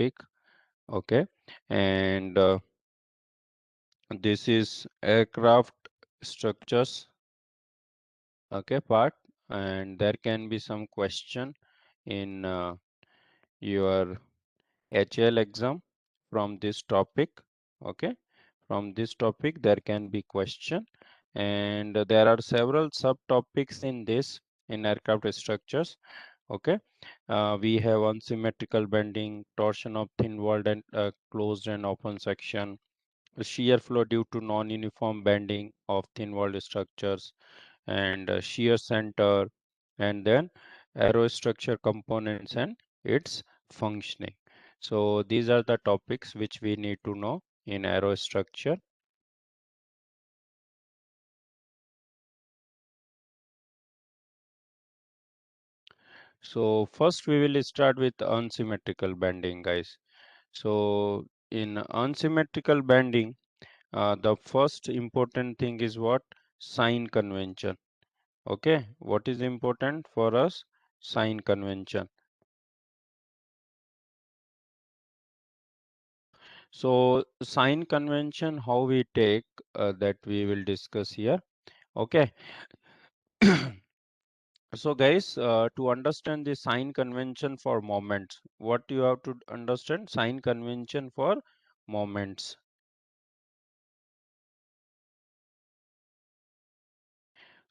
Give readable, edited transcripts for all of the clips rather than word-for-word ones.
topic. Okay, and this is aircraft structures. Okay, part, and there can be some question in your HAL exam from this topic. Okay, from this topic there can be question, and there are several subtopics in this in aircraft structures. Okay, we have unsymmetrical bending, torsion of thin walled and closed and open section, shear flow due to non-uniform bending of thin walled structures, and shear center, and then aerostructure components and its functioning. So these are the topics which we need to know in aerostructure. So first we will start with unsymmetrical bending, guys. So in unsymmetrical bending, the first important thing is what? Sign convention. Okay, what is important for us? Sign convention. So sign convention, how we take that we will discuss here. Okay. So guys, to understand the sign convention for moments, what you have to understand? Sign convention for moments.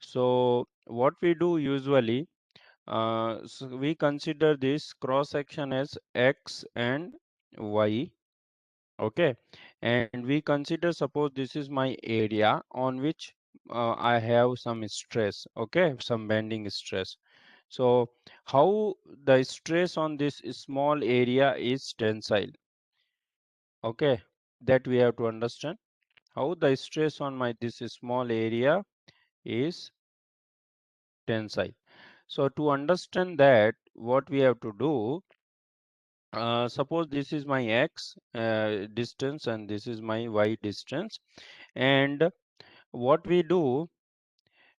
So what we do usually, so we consider this cross section as X and Y. Okay, and we consider, suppose this is my area on which I have some stress. Okay, some bending stress. So how the stress on this small area is tensile. Okay, that we have to understand. How the stress on my this small area is tensile. So to understand that, what we have to do, suppose this is my X distance and this is my Y distance, and what we do,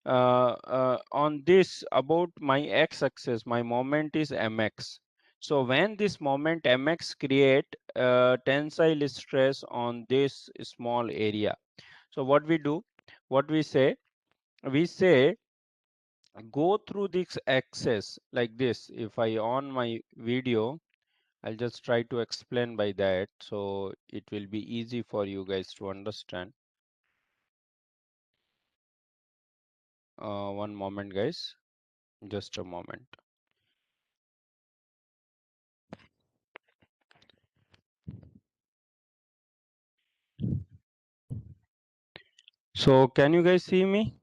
on this, about my x-axis, my moment is mx. So when this moment mx create tensile stress on this small area, so what we do, what we say go through this axis like this. If I on my video, I'll just try to explain by that, so it will be easy for you guys to understand. One moment, guys, just a moment. So can you guys see me?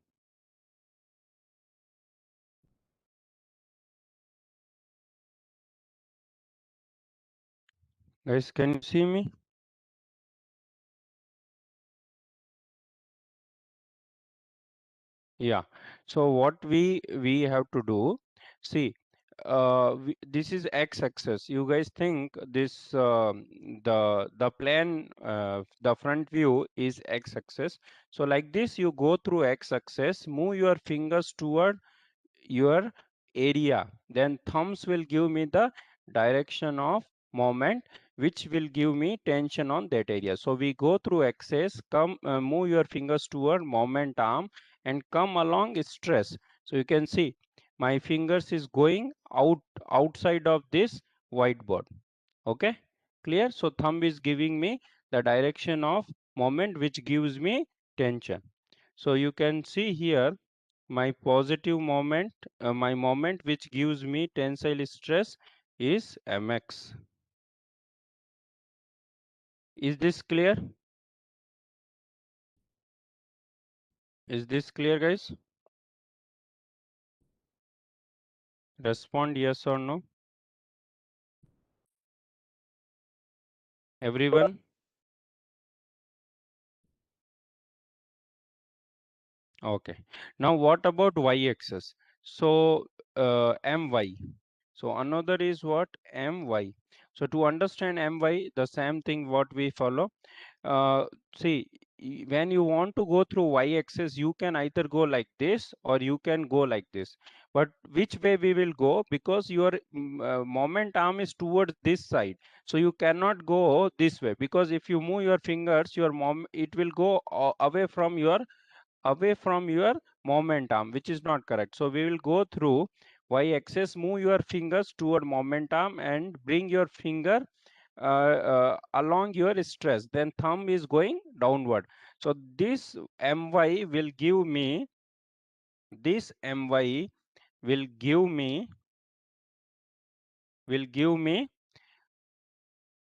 Guys, can you see me? Yeah. So what we have to do, see, this is x-axis. You guys think this the plane, the front view is x-axis. So like this, you go through x-axis, move your fingers toward your area, then thumbs will give me the direction of moment, which will give me tension on that area. So we go through axis, come move your fingers toward moment arm and come along stress. So you can see my fingers is going outside of this whiteboard. Okay, clear? So thumb is giving me the direction of moment, which gives me tension. So you can see here my positive moment, my moment which gives me tensile stress is mx. Is this clear? Is this clear, guys? Respond yes or no. Everyone? Okay. Now what about y-axis? So my. So another is what? My. So to understand my, the same thing what we follow. Uh, see, when you want to go through y-axis, you can either go like this or you can go like this. but which way we will go, because your moment arm is towards this side, so you cannot go this way, because if you move your fingers, your it will go away from your moment arm, which is not correct. So we will go through y-axis, move your fingers toward moment arm and bring your finger along your stress, then thumb is going downward. So this my will give me, this my will give me will give me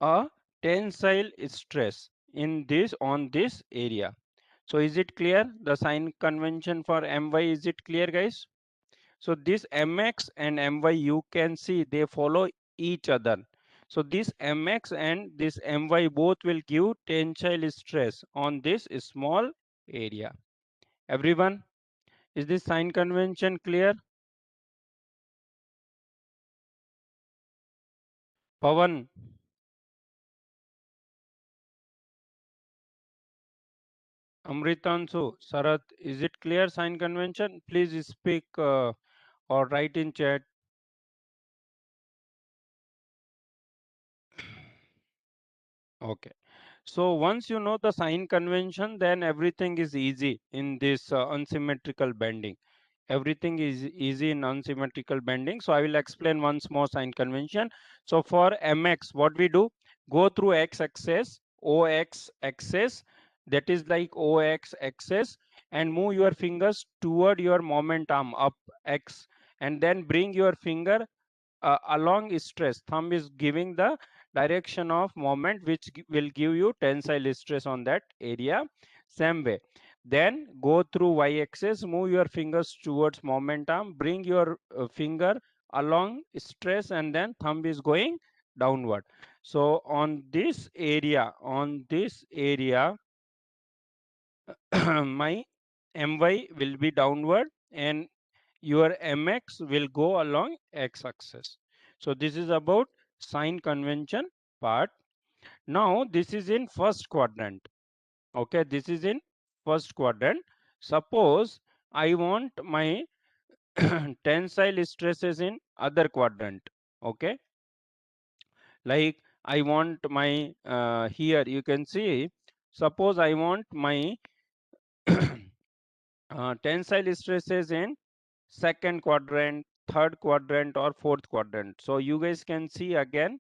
a tensile stress in this, on this area. So is it clear? The sign convention for my, is it clear, guys? So this mx and my, you can see they follow each other. So this mx and this my both will give tensile stress on this small area. Everyone, is this sign convention clear? Pavan, Amritansu, Sarat, is it clear sign convention? Please speak or write in chat. Okay. So once you know the sign convention, then everything is easy in this unsymmetrical bending. Everything is easy in unsymmetrical bending. So I will explain once more sign convention. So for mx, what we do, go through x-axis, ox axis, that is like ox axis, and move your fingers toward your moment arm up x, and then bring your finger along stress. Thumb is giving the direction of moment, which will give you tensile stress on that area. Same way, then go through y-axis, move your fingers towards momentum, bring your finger along stress, and then thumb is going downward. So on this area, my my will be downward and your mx will go along x-axis. So this is about sign convention part. Now this is in first quadrant. Okay, this is in first quadrant. Suppose I want my tensile stresses in other quadrant. Okay, like I want my here you can see, suppose I want my tensile stresses in second quadrant, third quadrant, or fourth quadrant. So you guys can see again,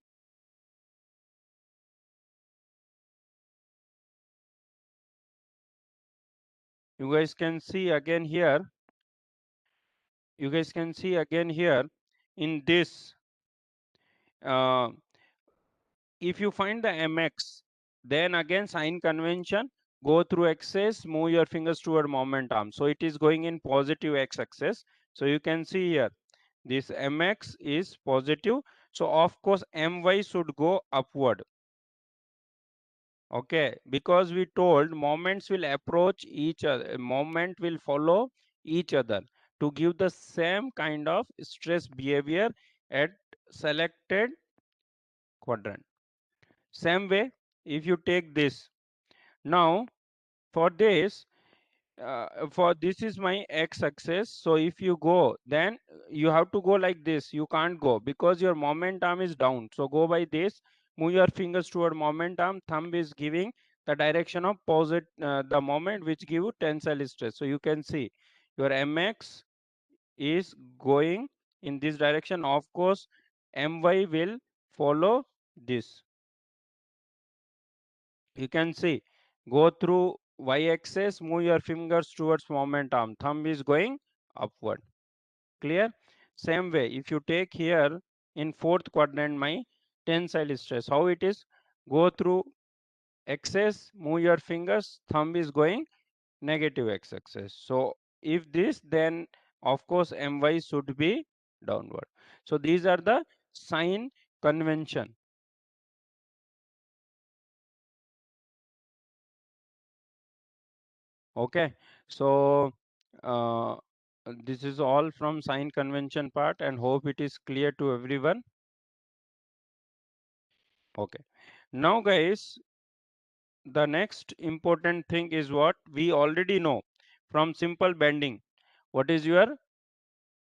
you guys can see again here, you guys can see again here in this, uh, if you find the mx, then again sign convention, go through axis, move your fingers toward moment arm. So it is going in positive x-axis. So you can see here, this mx is positive. So of course my should go upward. Okay, because we told moments will approach each other, moment will follow each other to give the same kind of stress behavior at selected quadrant. Same way, if you take this, now for this, for this is my x-axis. So if you go, then you have to go like this. You can't go because your moment arm is down. So go by this, move your fingers toward moment arm, thumb is giving the direction of positive, the moment which give you tensile stress. So you can see your mx is going in this direction. Of course my will follow this. You can see, go through y-axis, move your fingers towards momentum, thumb is going upward. Clear? Same way, if you take here in fourth quadrant my tensile stress, how it is, go through axis, move your fingers, thumb is going negative x-axis. So if this, then of course my should be downward. So these are the sign convention. Okay, so uh, this is all from sign convention part and hope it is clear to everyone. Okay, now guys, the next important thing is what we already know from simple bending. What is your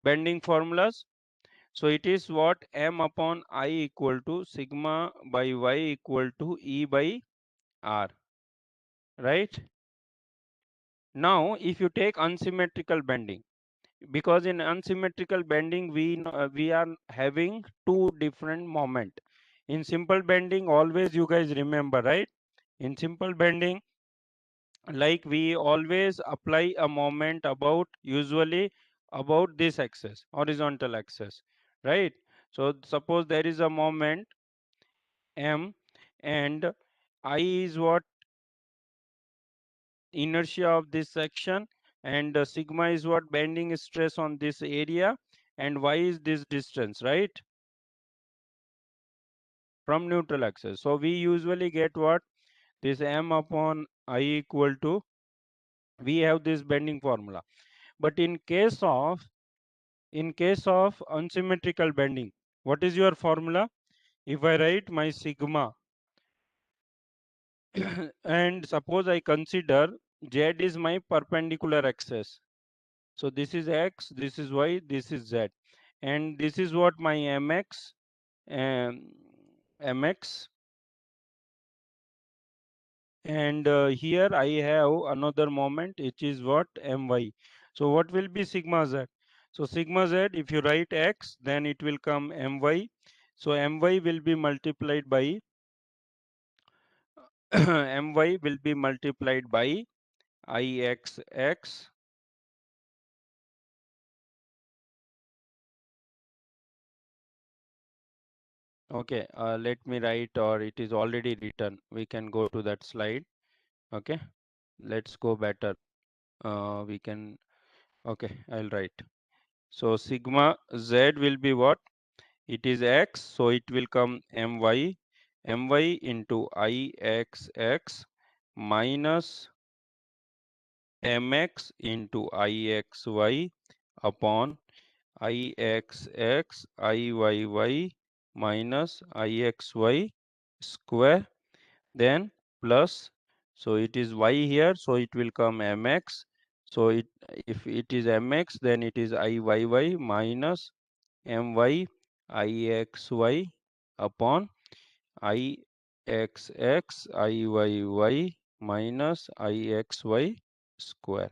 bending formulas. So it is what? M upon I equal to sigma by y equal to E by R, right? Now if you take unsymmetrical bending, because in unsymmetrical bending we are having two different moment. In simple bending, always you guys remember, right? In simple bending, like we always apply a moment about, usually about this axis, horizontal axis, right? So suppose there is a moment M, and I is what? Inertia of this section, and sigma is what? Bending stress on this area, and y is this distance, right, from neutral axis. So we usually get what? This M upon I equal to, we have this bending formula. But in case of unsymmetrical bending, what is your formula? If I write my sigma and suppose I consider Z is my perpendicular axis. So this is X, this is Y, this is Z, and this is what? My MX, um, MX, and here I have another moment which is what? My. So what will be sigma Z? So sigma Z, if you write X, then it will come My. So My will be multiplied by My will be multiplied by Ixx. Okay, let me write, or it is already written. We can go to that slide. Okay, let's go better. We can, okay, I'll write. So sigma Z will be what? It is X, so it will come My into Ixx minus Mx into Ixy upon Ixx Iyy minus Ixy square, then plus, so it is y here, so it will come Mx. So it, if it is Mx, then it is Iyy minus My Ixy upon Ixx Iyy minus Ixy square.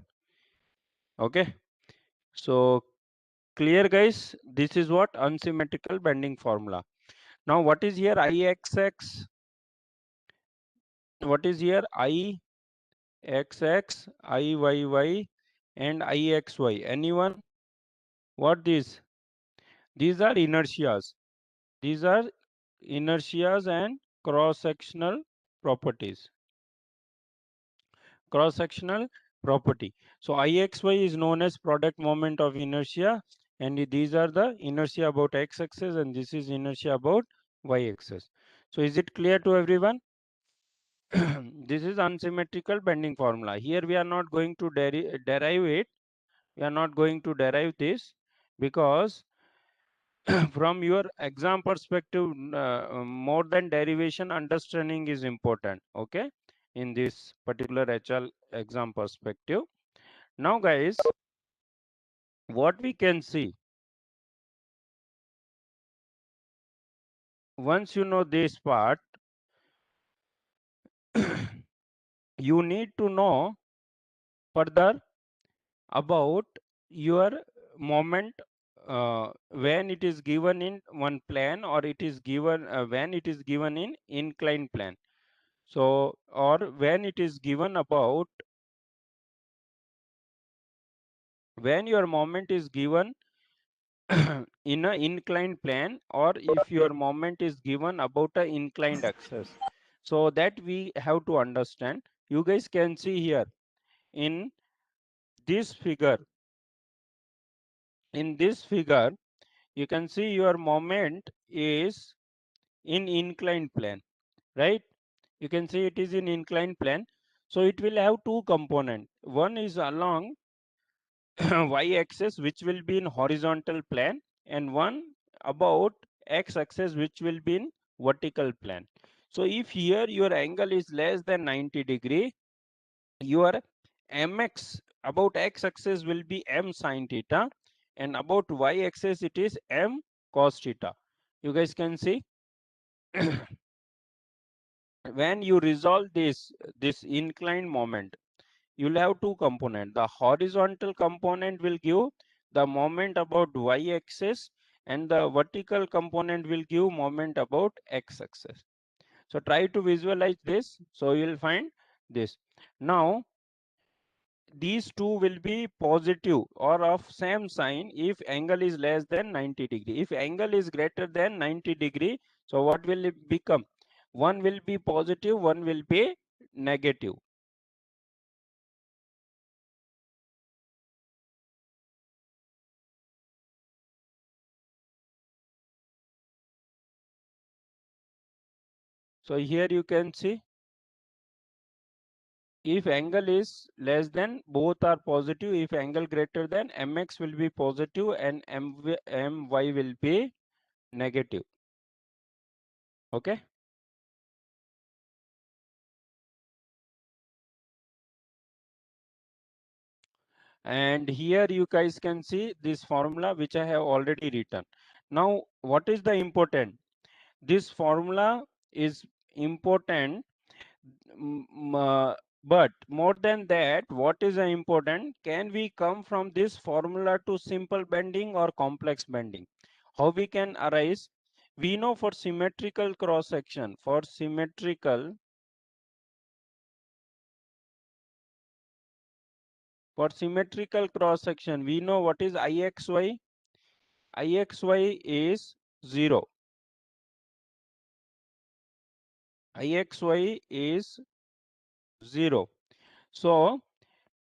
Okay, so clear guys, this is what? Unsymmetrical bending formula. Now what is here? Ixx, what is here? Ixx Iyy and Ixy. Anyone? What these? These are inertias. These are inertias and cross-sectional properties. Cross-sectional property. So Ixy is known as product moment of inertia, and these are the inertia about x-axis, and this is inertia about y-axis. So is it clear to everyone? This is unsymmetrical bending formula. Here we are not going to derive it. We are not going to derive this, because from your exam perspective, more than derivation, understanding is important. Okay, in this particular HL exam perspective. Now guys, what we can see, once you know this part, you need to know further about your moment, when it is given in one plane, or it is given when it is given in inclined plane. So, or when it is given about, when your moment is given in a inclined plane, or if your moment is given about a inclined axis. So that we have to understand. You guys can see here in this figure, in this figure you can see your moment is in inclined plane, right? You can see it is in inclined plane. So it will have two components. One is along y-axis, which will be in horizontal plane, and one about x-axis, which will be in vertical plane. So if here your angle is less than 90°, your mx about x-axis will be m sine theta, and about y-axis it is m cos theta. You guys can see. When you resolve this inclined moment, you'll have two components. The horizontal component will give the moment about y-axis, and the vertical component will give moment about x-axis. So try to visualize this. So you'll find this. Now these two will be positive or of same sign if angle is less than 90 degree. If angle is greater than 90 degree, so what will it become? One will be positive, one will be negative. So here you can see, if angle is less than, both are positive. If angle greater than, mx will be positive and my will be negative. Okay. And here you guys can see this formula which I have already written. Now what is the important? This formula is important, but more than that, what is important? Can we come from this formula to simple bending or complex bending? How we can arise? We know for symmetrical cross section, for symmetrical cross section, we know what is ixy. Ixy is 0. Ixy is 0. So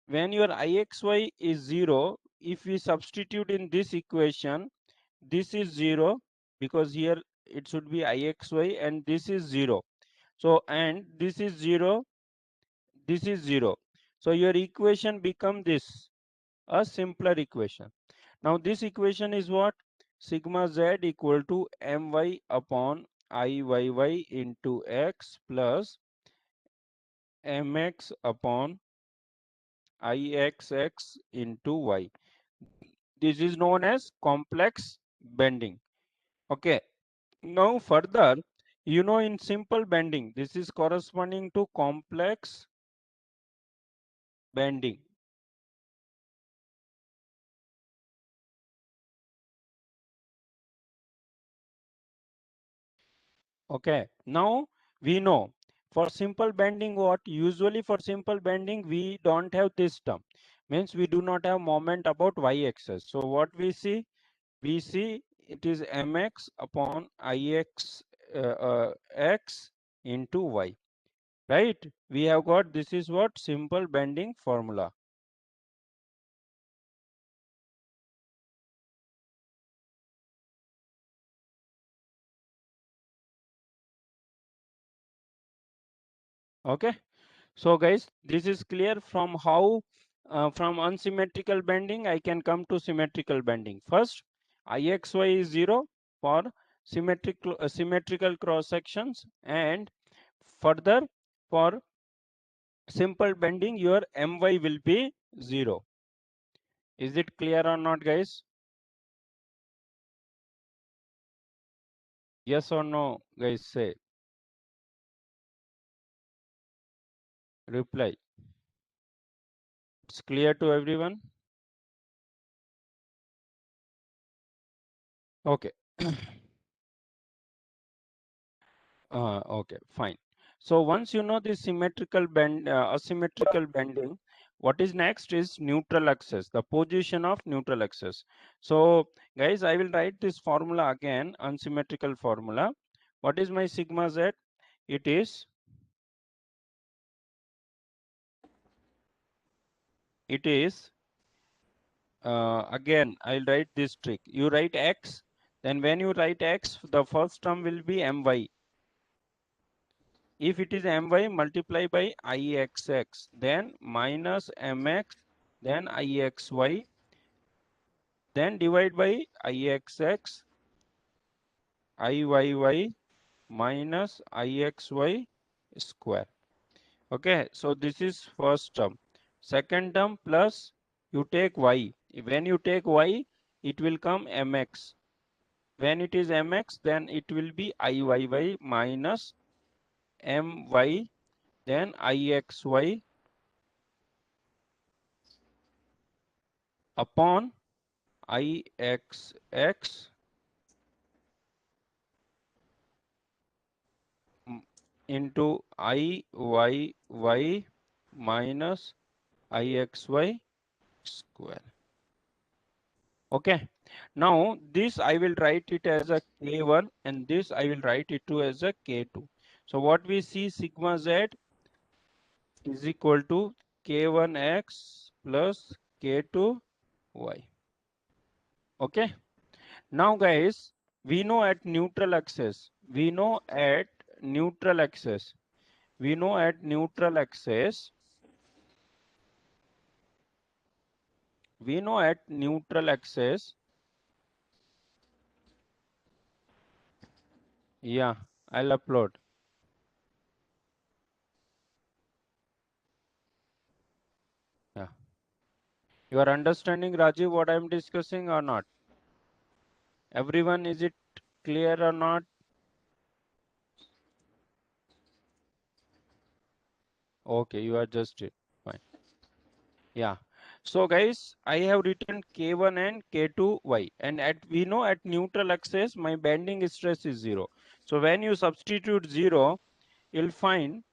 when your ixy is 0, if we substitute in this equation, this is 0 because here it should be ixy, and this is 0. So and this is 0, this is 0. So your equation become this, a simpler equation. Now this equation is what? Sigma z equal to my upon Iyy into x plus mx upon Ixx into y. This is known as complex bending. Okay. Now further, in simple bending, this is corresponding to complex bending. Okay. Now we know for simple bending what? Usually for simple bending, we don't have this term. Means we do not have moment about y-axis. So what we see? We see it is mx upon ix x into y. Right? We have got, this is what? Simple bending formula. Okay. So guys, this is clear from how from unsymmetrical bending I can come to symmetrical bending. First, Ixy is 0 for symmetrical cross sections, and further for simple bending your my will be 0. Is it clear or not, guys? Yes or no, guys? Say, reply. It's clear to everyone? Okay. Okay, fine. So once you know the symmetrical bend, asymmetrical bending, what is next is neutral axis, the position of neutral axis. So guys, I will write this formula again, unsymmetrical formula. What is my sigma z? It is, again, I'll write this trick. You write x, then when you write x, the first term will be my. If it is my, multiply by ixx, then minus mx, then ixy, then divide by ixx, iyy minus ixy square. Okay, so this is first term. Second term plus you take y. When you take y, it will come mx. When it is mx, then it will be iyy minus my, then ixy upon ixx into iyy minus ixy square. Okay. Now this I will write it as a k1 and this I will write it to as a k2. So what we see, sigma z is equal to k1x plus k2y. Okay. Now guys, we know at neutral axis, we know at neutral axis, we know at neutral axis, yeah, I'll upload. Yeah. You are understanding, Rajiv, what I'm discussing or not? Everyone, is it clear or not? Okay, you are just it. Fine. Yeah. So guys, I have written K1 and K2y, and at we know at neutral axis my bending stress is 0. So when you substitute 0, you'll find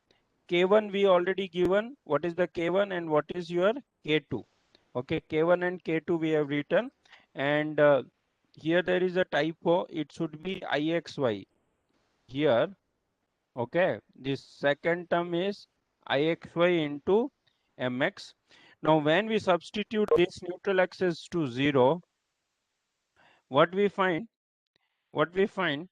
K1 we already given. What is the K1 and what is your K2? Okay, K1 and K2 we have written, and here there is a typo. It should be IXY here. Okay, this second term is Ixy into mx. Now when we substitute this neutral axis to 0, what we find? What we find?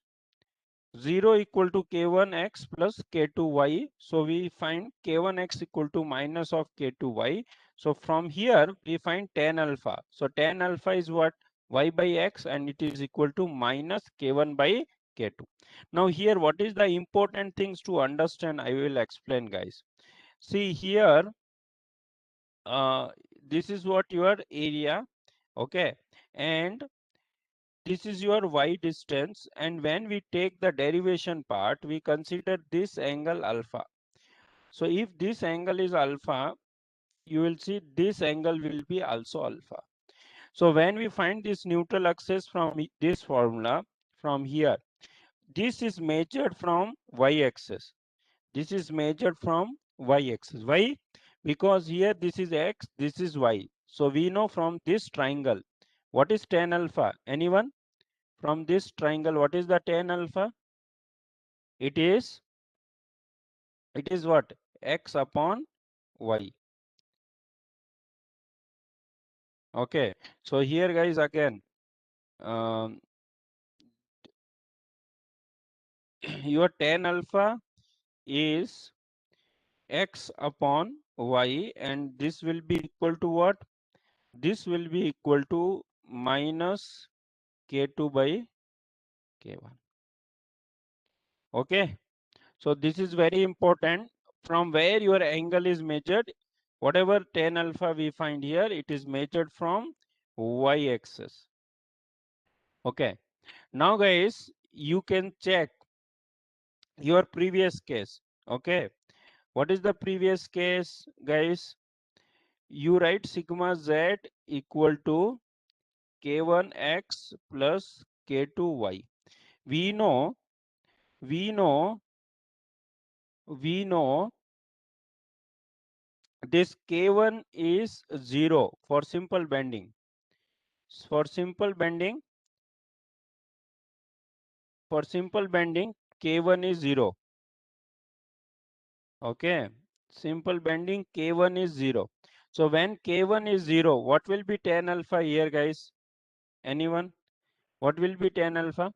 0 equal to k1x plus k2y. So we find k1x equal to minus of k2y. So from here we find tan alpha. So tan alpha is what? Y by x, and it is equal to minus k1 by k2. Now here what is the important things to understand? I will explain, guys. See here, this is what your area, okay, and this is your y distance, and when we take the derivation part, we consider this angle alpha. So if this angle is alpha, you will see this angle will be also alpha. So when we find this neutral axis from this formula, from here, this is measured from y-axis. This is measured from y-axis. Why? Because here this is x, this is y. So we know from this triangle, what is tan alpha? Anyone? From this triangle, what is the tan alpha? It is what? X upon y. Okay. So here, guys, again, um, your tan alpha is x upon y, and this will be equal to what? This will be equal to minus k2 by k1. Okay. So this is very important. From where your angle is measured, whatever tan alpha we find here, it is measured from y-axis. Okay. Now, guys, you can check your previous case. Okay. What is the previous case, guys? You write sigma z equal to k1x plus k2y. We know, we know, we know this k1 is 0 for simple bending. For simple bending, k1 is 0. Okay, simple bending k1 is 0. So when k1 is 0, what will be tan alpha here, guys? Anyone? What will be tan alpha?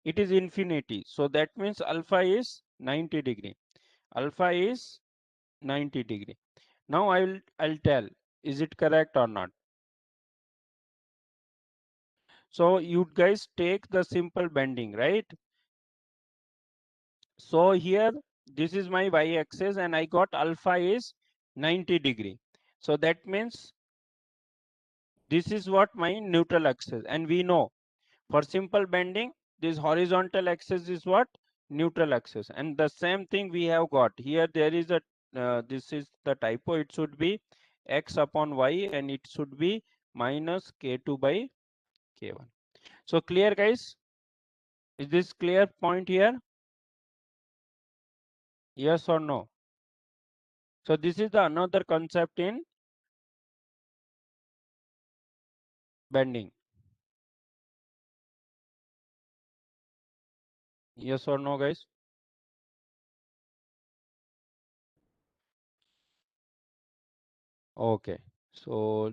It is infinity. So that means alpha is 90 degree. Alpha is 90 degree. Now I'll tell, is it correct or not? So you guys take the simple bending, right? So here, this is my y-axis, and I got alpha is 90 degree. So that means This is what my neutral axis, and we know for simple bending, this horizontal axis is what? Neutral axis. And the same thing we have got here. There is a this is the typo. It should be x upon y, and it should be minus k2 by k1. So clear, guys? Is this clear point here? Yes or no? So this is the another concept in bending. Yes or no, guys? Okay. So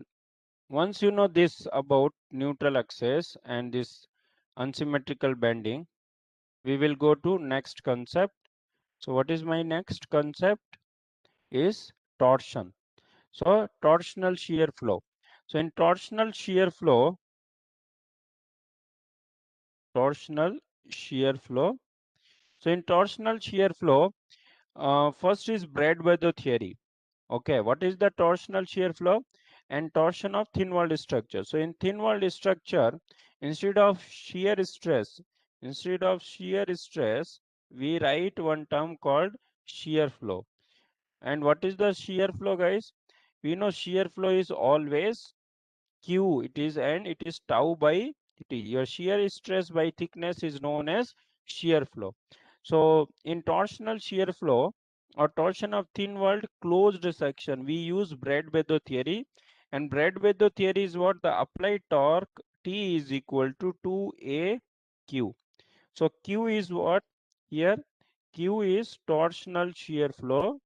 once you know this about neutral axis and this unsymmetrical bending, we will go to next concept. So what is my next concept? Is torsion. So torsional shear flow. So in torsional shear flow. So in torsional shear flow, first is Brad-Weather theory. Okay, what is the torsional shear flow? And torsion of thin walled structure. So in thin walled structure, instead of shear stress, we write one term called shear flow. And what is the shear flow, guys? We know shear flow is always Q. It is, and it is tau by T. Your shear stress by thickness is known as shear flow. So in torsional shear flow or torsion of thin walled closed section, we use Brad-Weather theory. And Brad-Weather theory is what? The applied torque T is equal to 2AQ. So Q is what here? Q is torsional shear flow.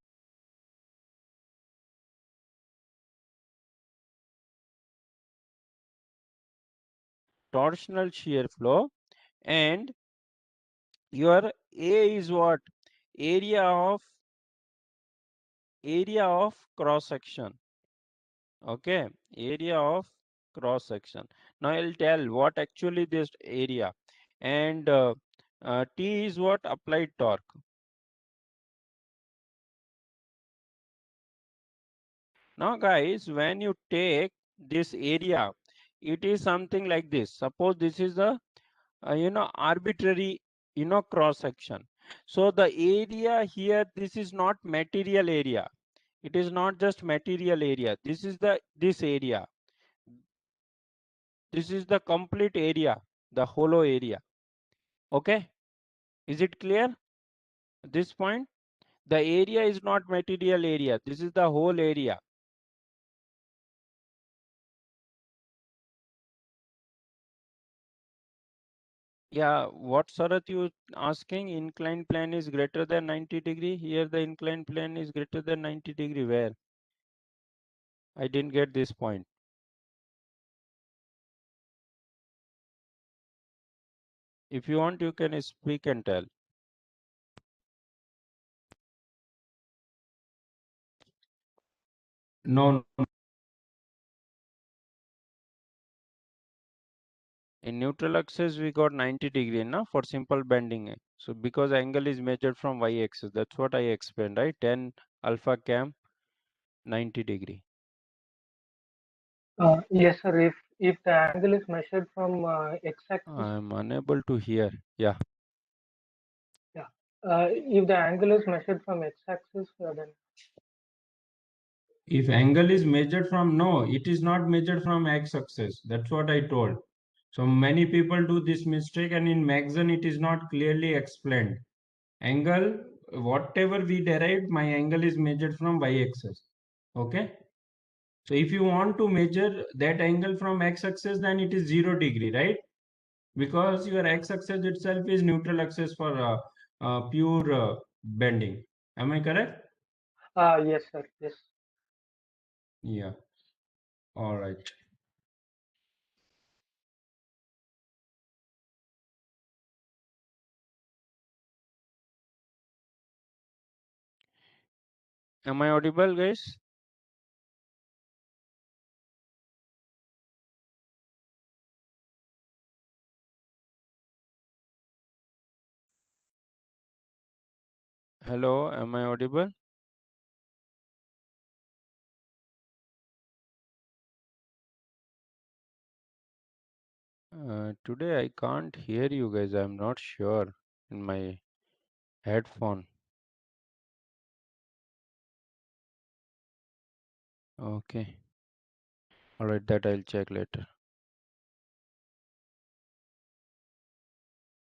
Torsional shear flow, and your A is what? Area of cross section. Okay, area of cross section. Now I'll tell what actually this area, and T is what? Applied torque. Now guys, when you take this area, it is something like this. Suppose this is a arbitrary cross section. So the area here, this is not material area. It is not just material area. This area. This is the complete area, the hollow area. Okay, is it clear at this point? The area is not material area. This is the whole area. Yeah, what Sarath you asking? Inclined plane is greater than 90 degree. Here the inclined plane is greater than 90 degree. Where? I didn't get this point. If you want, you can speak and tell. No, no. In neutral axis, we got 90 degree now for simple bending. So because angle is measured from y axis, that's what I explained, right? 10 alpha cam 90 degree. Yes, sir. If the angle is measured from x-axis, I'm unable to hear. Yeah. yeah. If the angle is measured from x-axis, then If angle is measured from, no, it is not measured from x-axis. That's what I told. So many people do this mistake, and in Maxon it is not clearly explained. Angle, whatever we derived, my angle is measured from y-axis. Okay. So if you want to measure that angle from x-axis, then it is 0 degree, right? Because your x-axis itself is neutral axis for pure bending. Am I correct? yes, sir. Yes. Yeah. All right. Am I audible, guys? Hello, am I audible? Today I can't hear you guys. I'm not sure in my headphone. Okay. All right, that I'll check later.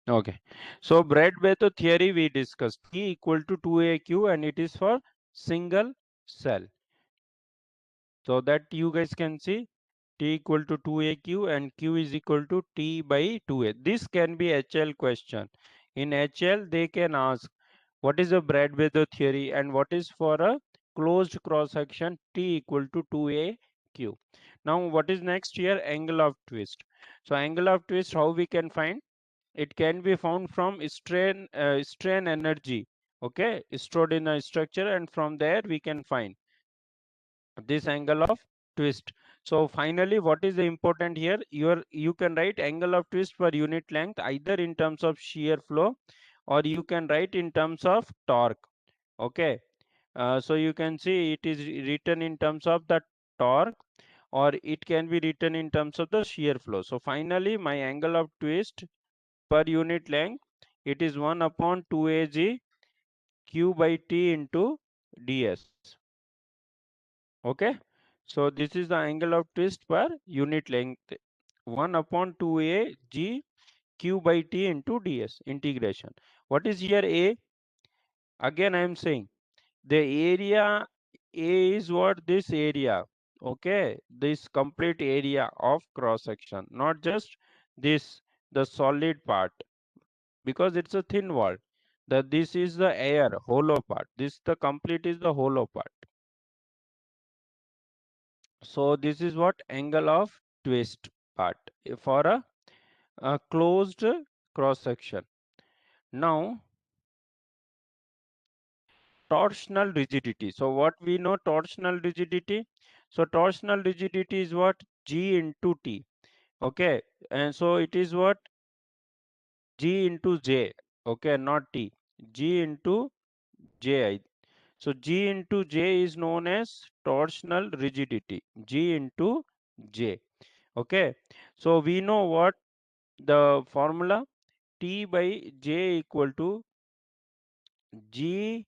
Okay. So Bradbury theory we discussed. T equal to 2aq and it is for single cell. So that you guys can see T equal to 2aq and q is equal to T by 2a. This can be HL question. In HL they can ask what is a Bradbury theory and what is for a closed cross section T equal to 2aq. Now what is next here? Angle of twist. So angle of twist, how we can find? It can be found from strain energy, okay, stored in a structure, and from there we can find this angle of twist. So finally what is the important here? You can write angle of twist per unit length either in terms of shear flow or you can write in terms of torque, okay. So you can see it is written in terms of the torque or it can be written in terms of the shear flow. So finally my angle of twist per unit length, it is 1 upon 2ag q by t into ds, okay. So this is the angle of twist per unit length, 1 upon 2a g q by t into ds integration. What is here a? Again I am saying the area a is what? This area, okay, this complete area of cross section, not just this, the solid part, because it's a thin wall. This is the air hollow part, this the complete is the hollow part. So this is what angle of twist part for a closed cross section. Now torsional rigidity. So what we know torsional rigidity? So torsional rigidity is what? G into T, okay. And so it is what? G into J, okay, not T, G into J. So G into J is known as torsional rigidity. G into J. Okay. So we know what the formula? T by J equal to G,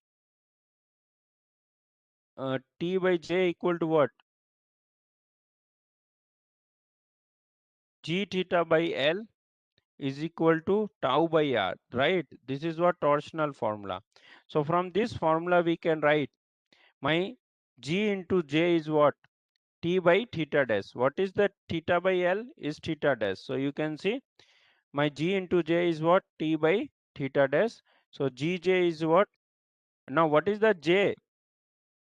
T by J equal to what? G theta by L is equal to tau by R, right? This is what torsional formula. So from this formula we can write my G into J is what? T by theta dash. What is the theta by L? Is theta dash. So you can see my G into J is what? T by theta dash. So Gj is what? Now what is the J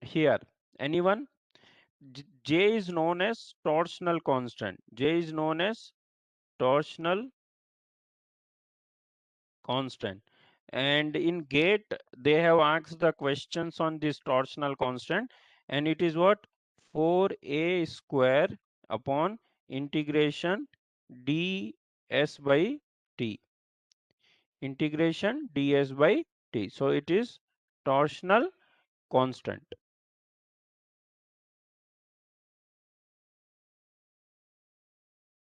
here? Anyone? J is known as torsional constant. J is known as torsional constant. And in GATE, they have asked the questions on this torsional constant, and it is what? 4a square upon integration ds by t. Integration ds by t. So it is torsional constant.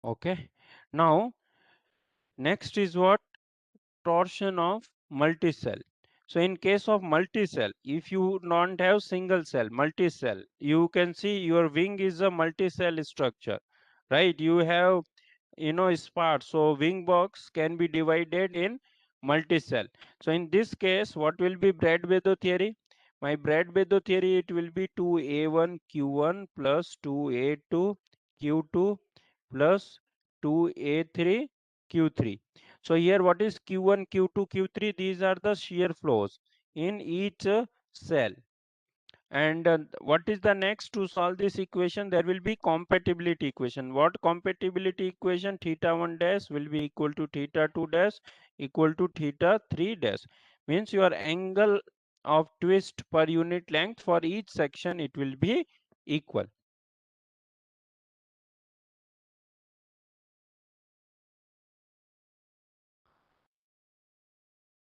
Okay. Now, next is what? Torsion of multicell. So in case of multicell, if you don't have single cell, multicell, you can see your wing is a multicell structure, right? You have, spot. So wing box can be divided in multicell. So in this case, what will be Bradbury theory? My Bradbury theory, it will be 2a1 q1 plus 2a2 q2 plus 2a3 q3. So here what is q1 q2 q3? These are the shear flows in each cell. And what is the next to solve this equation? There will be compatibility equation. What compatibility equation? Theta 1 dash will be equal to theta 2 dash equal to theta 3 dash. Means your angle of twist per unit length for each section, it will be equal.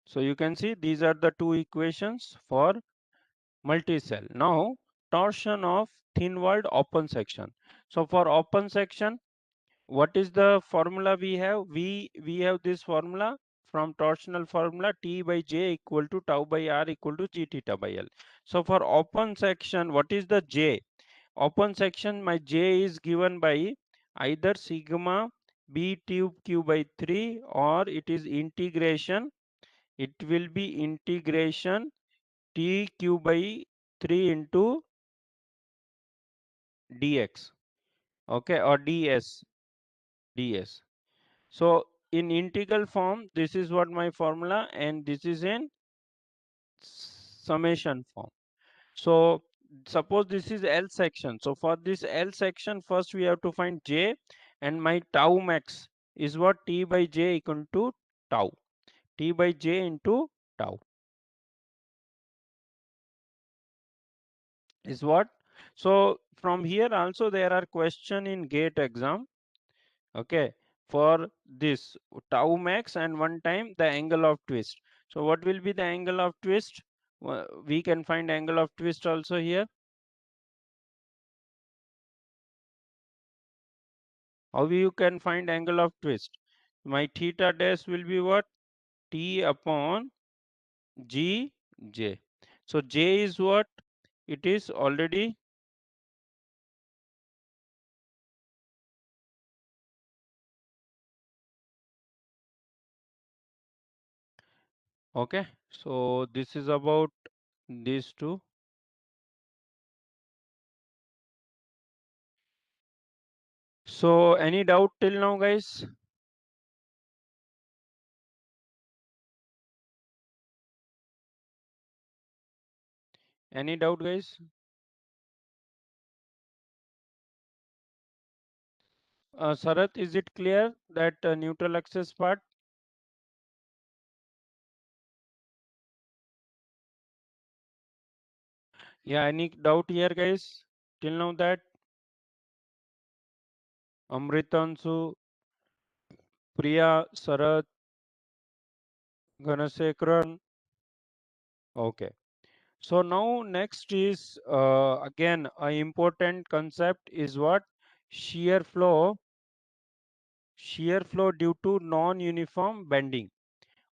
So you can see these are the two equations for multicell. Now torsion of thin walled open section. So for open section, what is the formula we have? We have this formula from torsional formula, T by J equal to tau by R equal to G theta by L. So for open section, what is the J? Open section, my J is given by either sigma B tube Q by 3, or it is integration. It will be integration T Q by 3 into dx, okay, or ds. So in integral form, this is what my formula, and this is in summation form. So suppose this is L section. So for this L section, first we have to find J, and my tau max is what? T by J equal to tau. T by J into tau is what? So from here also there are question in GATE exam, okay, for this tau max and one time the angle of twist. So what will be the angle of twist? We can find angle of twist also here. How you can find angle of twist? My theta dash will be what? T upon G J. So J is what? It is already, okay. So this is about these two. So any doubt till now, guys? Any doubt, guys? Sarath, is it clear that neutral axis part? Yeah, any doubt here, guys? Till now that Amritansu, Priya, Sarath, Ganasekaran. Okay. So now next is again an important concept is what? Shear flow. Shear flow due to non-uniform bending.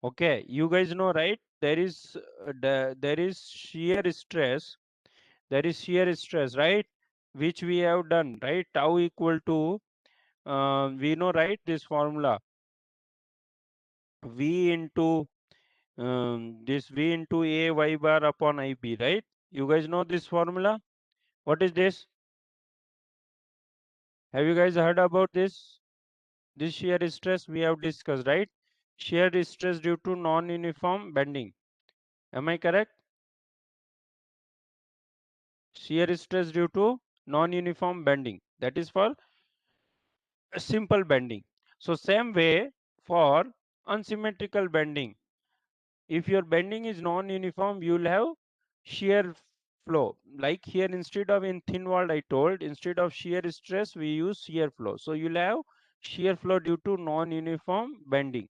Okay, you guys know, right? There is shear stress. There is shear stress, right? Which we have done, right? Tau equal to we know, right? This formula V into this V into A y bar upon IB, right? You guys know this formula? What is this? Have you guys heard about this? This shear stress we have discussed, right? Shear stress due to non-uniform bending. Am I correct? Shear stress due to non-uniform bending. That is for simple bending. So same way for unsymmetrical bending. If your bending is non-uniform, you will have shear flow. Like here, instead of in thin wall, I told, instead of shear stress, we use shear flow. So you'll have shear flow due to non-uniform bending.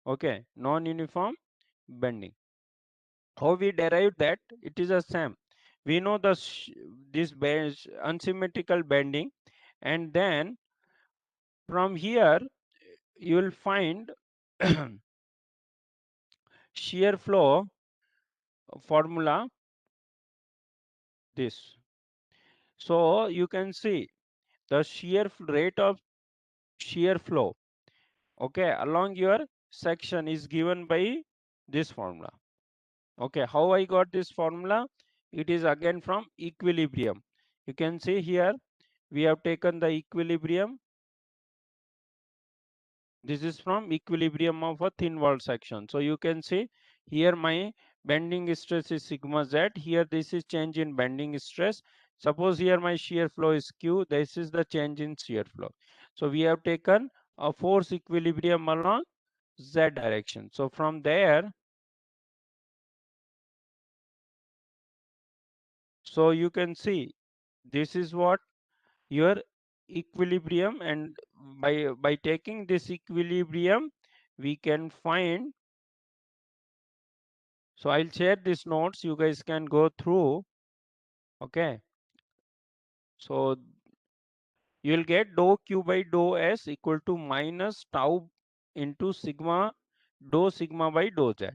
Okay, non-uniform bending. How we derive that? It is the same. We know this unsymmetrical bending, and then from here you will find shear flow formula this. So you can see the rate of shear flow, okay, along your section is given by this formula. Okay, how I got this formula? It is again from equilibrium. You can see here we have taken the equilibrium. This is from equilibrium of a thin wall section. So you can see here my bending stress is sigma z. Here this is change in bending stress. Suppose here my shear flow is q. This is the change in shear flow. So we have taken a force equilibrium along z direction. So from there, so you can see this is what your equilibrium, and by taking this equilibrium we can find. So I'll share these notes, you guys can go through. Okay, so you will get dou q by dou s equal to minus tau into sigma dou sigma by dou z.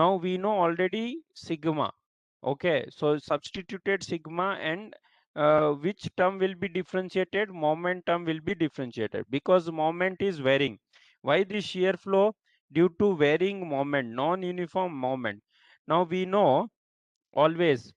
Now we know already sigma. Okay, so substituted sigma, and which term will be differentiated? Moment term will be differentiated because moment is varying. Why this shear flow? Due to varying moment, non-uniform moment. Now we know always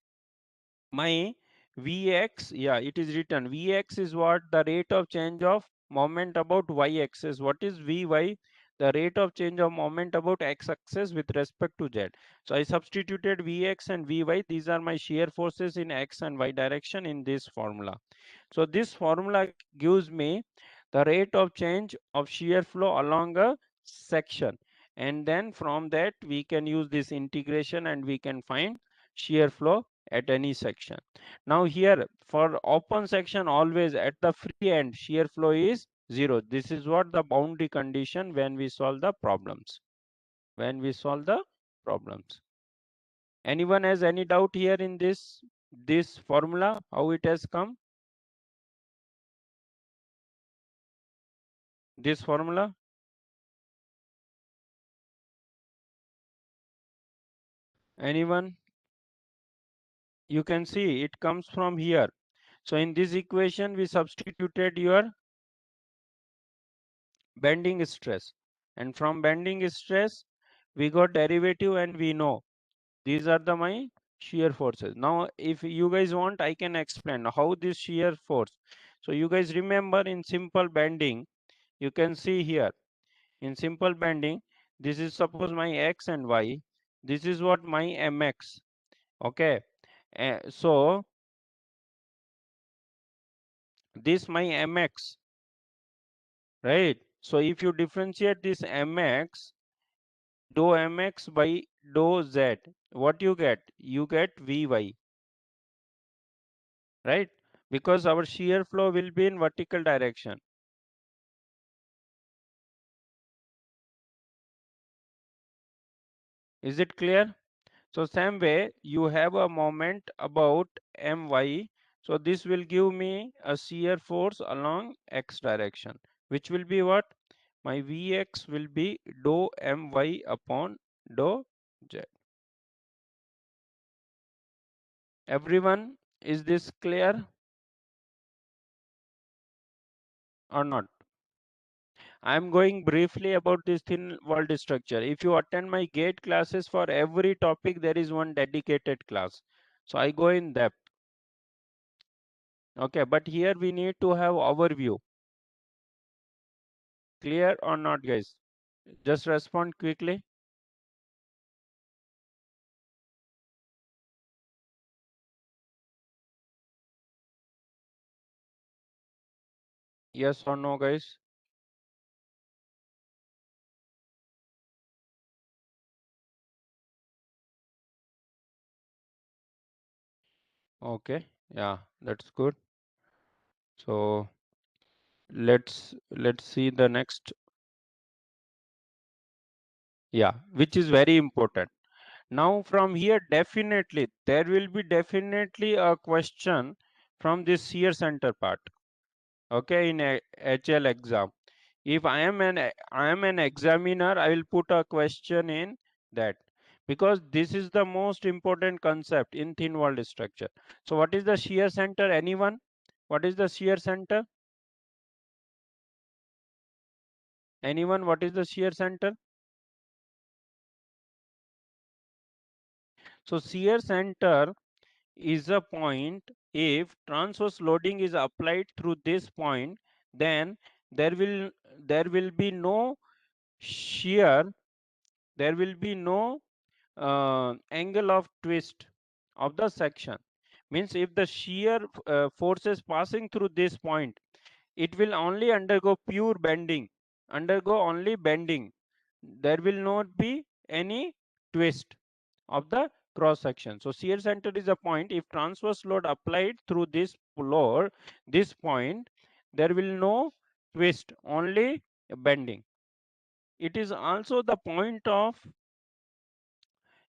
my Vx, yeah, it is written. Vx is what? The rate of change of moment about y-axis. What is Vy? The rate of change of moment about x-axis with respect to z. So I substituted Vx and Vy. These are my shear forces in x and y direction in this formula. So this formula gives me the rate of change of shear flow along a section. And then from that we can use this integration and we can find shear flow at any section. Now here for open section, always at the free end shear flow is 0. This is what the boundary condition when we solve the problems. When we solve the problems. Anyone has any doubt here in this formula, how it has come? This formula? Anyone? You can see it comes from here. So in this equation we substituted your bending stress, and from bending stress we got derivative and we know these are the my shear forces. Now if you guys want, I can explain how this shear force. So you guys remember in simple bending, you can see here in simple bending, this is suppose my x and y, this is what my mx. Okay, so this my mx, right? So if you differentiate this mx, dou mx by dou z, what you get? You get Vy, right? Because our shear flow will be in vertical direction. Is it clear? So same way, you have a moment about my. So this will give me a shear force along x direction, which will be what? My Vx will be dou my upon dou z. Everyone, is this clear or not? I am going briefly about this thin walled structure. If you attend my gate classes, for every topic there is one dedicated class. So I go in depth. Okay, but here we need to have overview. Clear or not, guys? Just respond quickly. Yes or no, guys? Okay, yeah, that's good. So let's see the next. Yeah, which is very important. Now from here, definitely there will be definitely a question from this shear center part. Okay, in a HL exam. If I am an examiner, I will put a question in that, because this is the most important concept in thin walled structure. So what is the shear center? Anyone? What is the shear center? Anyone? What is the shear center? So shear center is a point. If transverse loading is applied through this point, then there will there will be no shear, there will be no angle of twist of the section. Means if the shear forces passing through this point, it will only undergo pure bending, undergo only bending. There will not be any twist of the cross section. So shear center is a point. If transverse load applied through this load, this point, there will no twist, only bending. It is also the point of,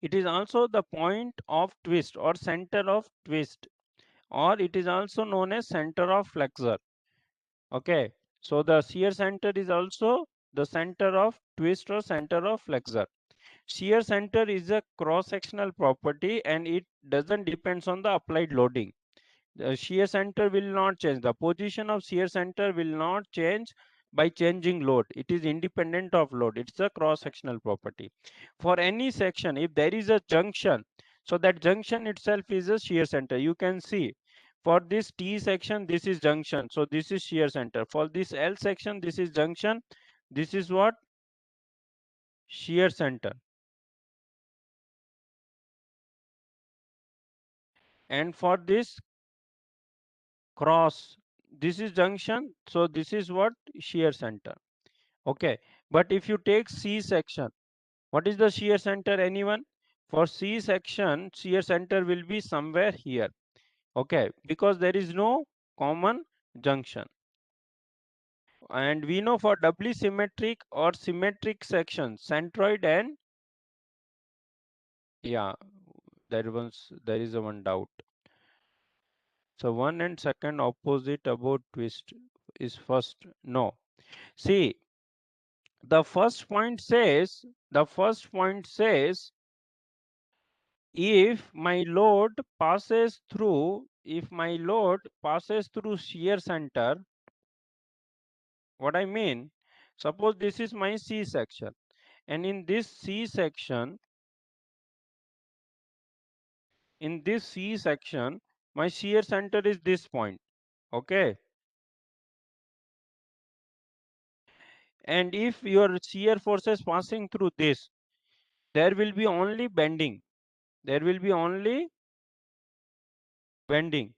it is also the point of twist or center of twist, or it is also known as center of flexure. Okay, so the shear center is also the center of twist or center of flexure. Shear center is a cross-sectional property and it doesn't depends on the applied loading. The shear center will not change. The position of shear center will not change by changing load. It is independent of load. It's a cross-sectional property. For any section, if there is a junction, so that junction itself is a shear center. You can see for this T section, this is junction. So this is shear center. For this L section, this is junction. This is what? Shear center. And for this cross, this is junction. So this is what? Shear center. Okay, but if you take C section, what is the shear center? Anyone? For C section, shear center will be somewhere here. Okay, because there is no common junction. And we know for doubly symmetric or symmetric sections, centroid and yeah, there is a one doubt. So one and second opposite about twist is first. No. See, the first point says if my load passes through shear center, what I mean, suppose this is my C section, and in this C section, my shear center is this point, okay? And if your shear forces passing through this, there will be only bending. There will be only bending.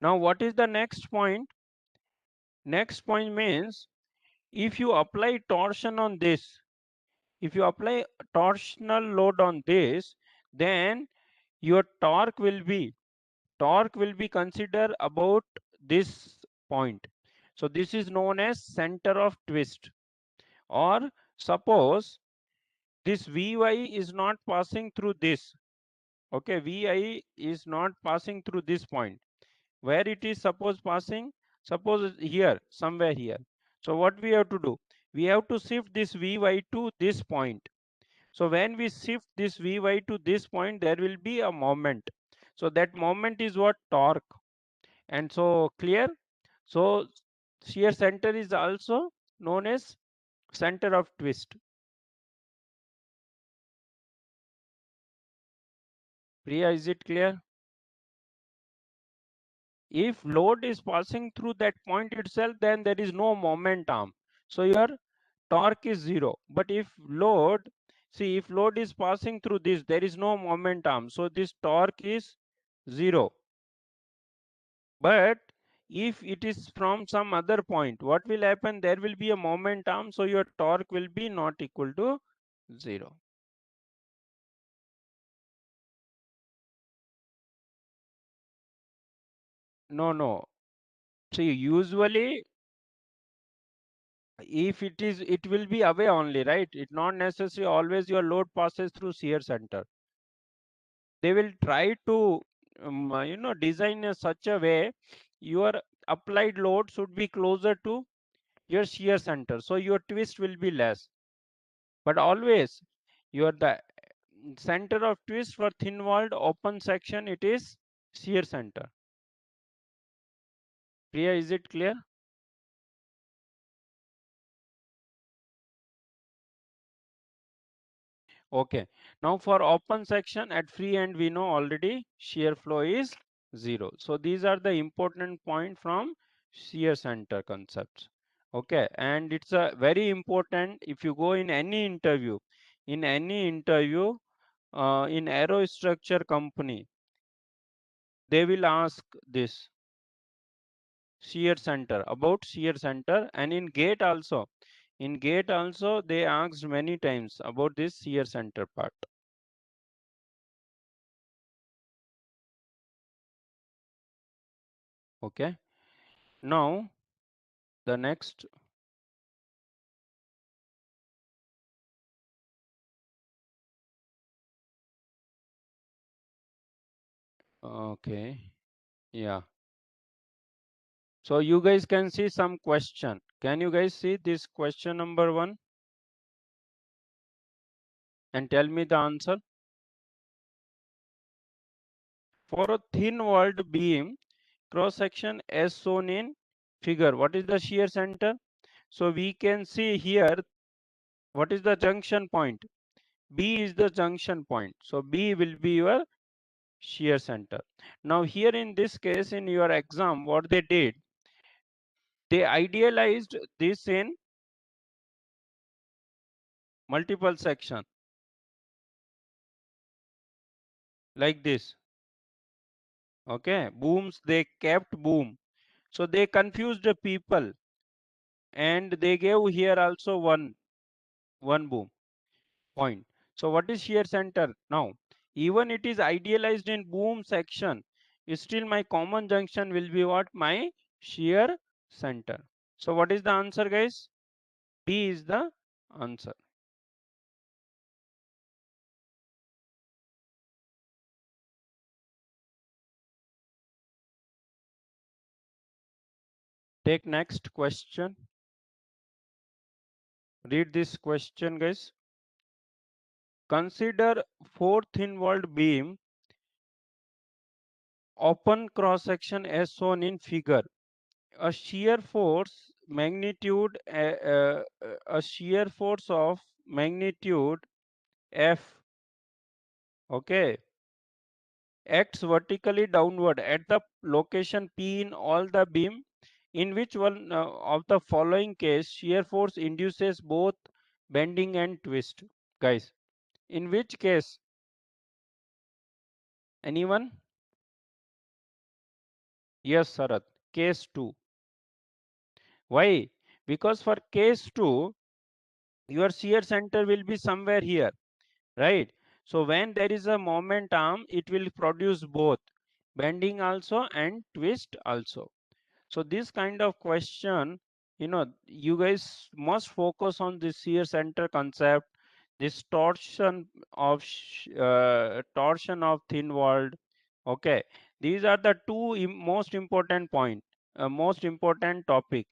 Now, what is the next point? Next point means if you apply torsion on this, if you apply torsional load on this, then your torque will be considered about this point. So this is known as center of twist. Or suppose this Vy is not passing through this. Okay, Vi is not passing through this point. Where it is suppose here, somewhere here. So what we have to do? We have to shift this Vy to this point. So when we shift this Vy to this point, there will be a moment. So that moment is what? Torque. And so clear? So shear center is also known as center of twist. Priya, is it clear? If load is passing through that point itself, then there is no moment arm. So your torque is zero. But if load is passing through this, there is no moment arm. So this torque is zero. But if it is from some other point, what will happen? There will be a moment arm. So your torque will be not equal to zero. No, no. See, usually if it will be away only, right? It not necessary always your load passes through shear center. They will try to design in such a way your applied load should be closer to your shear center, so your twist will be less. But always your the center of twist for thin walled open section, it is shear center. Priya, is it clear? Okay, now for open section at free end, we know already shear flow is zero. So these are the important point from shear center concepts. Okay, and it's a very important if you go in any interview in aerostructure company, they will ask this shear center, about shear center, and in gate also they asked many times about this shear center part. Okay, now the next. Okay, yeah. So you guys can see some question. Can you guys see this question number 1 and tell me the answer? For a thin walled beam, cross section as shown in figure, what is the shear center? So we can see here, what is the junction point? B is the junction point. So B will be your shear center. Now here in this case, in your exam, what they did, they idealized this in multiple section like this. Okay, booms, they kept boom. So they confused the people, and they gave here also one boom point. So what is shear center? Now, even it is idealized in boom section, still my common junction will be what? My shear center. So what is the answer, guys? B is the answer. Take next question. Read this question, guys. Consider four thin-walled beam open cross section as shown in figure. A shear force magnitude a shear force of magnitude F, okay, acts vertically downward at the location P in all the beam. In which one of the following case shear force induces both bending and twist? Guys, in which case? Anyone? Yes, Sarath. Case 2. Why? Because for case 2, your shear center will be somewhere here, right? So when there is a moment arm, it will produce both bending also and twist also. So this kind of question, you guys must focus on this shear center concept, this torsion of thin walled. Okay, these are the two most important point, most important topic.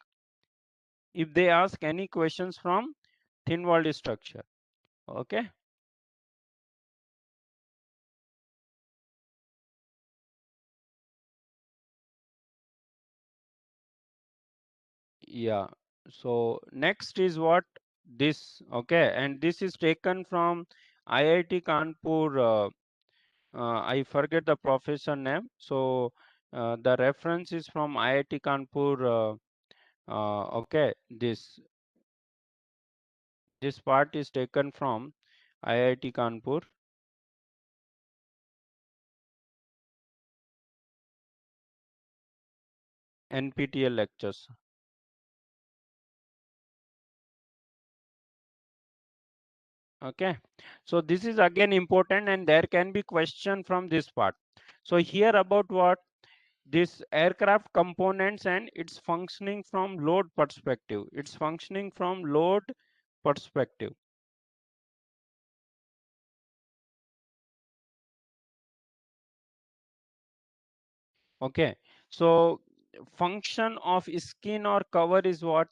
If they ask any questions from thin walled structure, okay. Yeah. So next is what this, okay, and this is taken from IIT Kanpur. I forget the professor name. So the reference is from IIT Kanpur. Okay, this part is taken from IIT Kanpur NPTEL lectures. Okay, so this is again important, and there can be question from this part. So here about what? This aircraft components and its functioning from load perspective. It's functioning from load perspective. Okay, so function of skin or cover is what?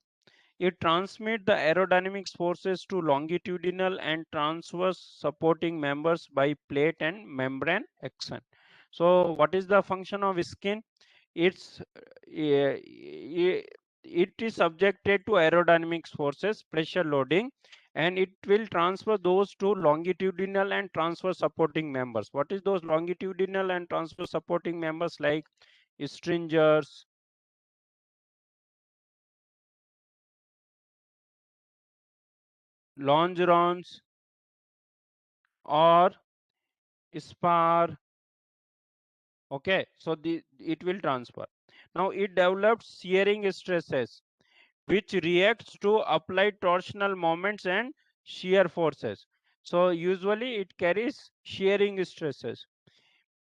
It transmits the aerodynamics forces to longitudinal and transverse supporting members by plate and membrane action. So what is the function of skin? It's it is subjected to aerodynamics forces, pressure loading, and it will transfer those to longitudinal and transverse supporting members. What is those longitudinal and transverse supporting members? Like stringers, longerons, or spar. Okay, so it will transfer. Now it develops shearing stresses which reacts to applied torsional moments and shear forces. So usually it carries shearing stresses.